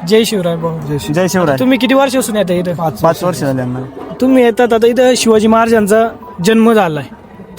जय शिवराय भाऊ. जय शिवराय. तुम्ही किती वर्षापासून येता इथं? 5 वर्ष झाले आम्हाला. तुम्ही येतात आता इथं शिवाजी महाराजांचा जन्म झालाय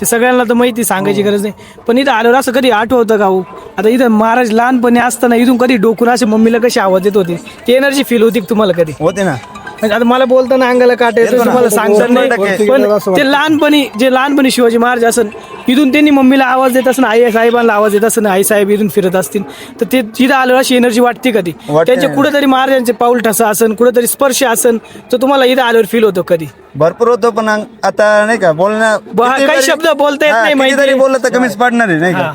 ते सगळ्यांना तर माहिती सांगायची गरज नाही, पण इथं आल्यावर असं कधी आठवतं का हो? आता इथं महाराज लहानपणी असताना इथून कधी डोकून असे मम्मीला कशी आवाज येत होती, ती एनर्जी फील होती का तुम्हाला कधी? होते ना. म्हणजे आता मला बोलताना अंगाला काटा येतो, तुम्हाला सांगता नाही, पण ते लहानपणी शिवाजी महाराज असन इथून त्यांनी मम्मीला आवाज देत असं, आई साहेबांना आवाज देत असं, आई साहेब इथून फिरत असतील तर ते तिथं आल्यावर अशी एनर्जी वाटते कधी? त्यांचे कुठेतरी महाराजांचे पाऊल ठसा असन, कुठेतरी स्पर्श असन, तर तुम्हाला इथं आल्यावर फील होतो कधी? भरपूर होतो, पण आता नाही का बोलण्या काही शब्द बोलता येत नाही माहिती. बोललं तर कमीच पडणार आहे नाही का?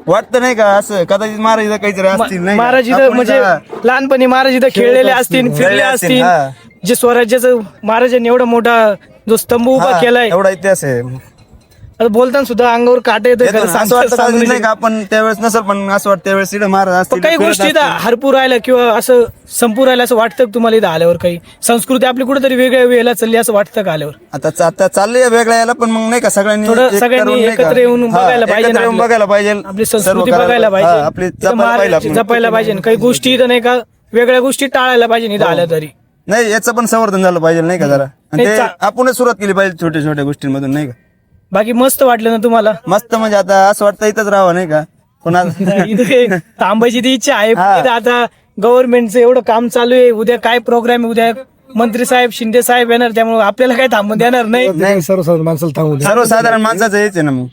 वाटतं नाही का असं कदाचित महाराज काहीतरी असतील नाही का? महाराज इथं आपण म्हणजे इथं लहानपणी महाराज इथं खेळलेले असतील, फिरले असतील, हा. जे स्वराज्याचं महाराजांनी एवढा मोठा जो स्तंभ उभा केलाय, एवढा इतिहास आहे. आता बोलताना सुद्धा अंगावर काटा येतोय. येतो ना. असं वाटतं कदाचित नाही का आपण त्यावेळेस नसेल, पण असं वाटतं त्यावेळेस इथं महाराज असतील, काही फिरत गोष्टी इथं असतील. हरपूर राहिल्या किंवा असं संपूर राहिलं असं वाटतं का तुम्हाला इथं आल्यावर? काही संस्कृती आपली कुठेतरी वेगळ्या वेळेला चालली असं वाटतं का आल्यावर? आता चाललंय वेगळ्या याला, पण मग नाही का सगळ्यांनी थोडं एक सगळ्यांनी करून नाही का? एकत्र येऊन हा, बघायला पाहिजे एकत्र ना येऊन आपलं. बघायला पाहिजे, आपली सर्व संस्कृती करायला- बघायला हा, पाहिजे, आपली इथं जपायला पाहिजे महाराजांची आपण. जपायला पाहिजे, काही गोष्टी इथं नाही का वेगळ्या गोष्टी टाळायला पाहिजे इथं आल्या तरी. नाही याचं पण संवर्धन झालं पाहिजे नाही का जरा, आणि नाही, ते आपणच सुरुवात केली पाहिजे छोट्या छोट्या गोष्टींमधून नाही का? बाकी मस्त वाटलं ना तुम्हाला? मस्त म्हणजे आता असं वाटतं इथंच राहावं नाही का? पण इथं काही थांबायची ती इच्छा आहे, हा. पण इथं आता गव्हर्नमेंटचं एवढं काम चालू आहे, उद्या काय प्रोग्राम आहे, उद्या मंत्री साहेब शिंदे साहेब येणार, त्यामुळे आपल्याला काही थांबून देणार नाही. सर्वसाधारण माणसाला थांबू द्या. सर्वसाधारण माणसाचं हेच आहे ना मग.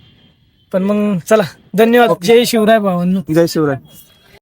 पण मग चला, धन्यवाद. जय शिवराय भावांनो. जय शिवराय.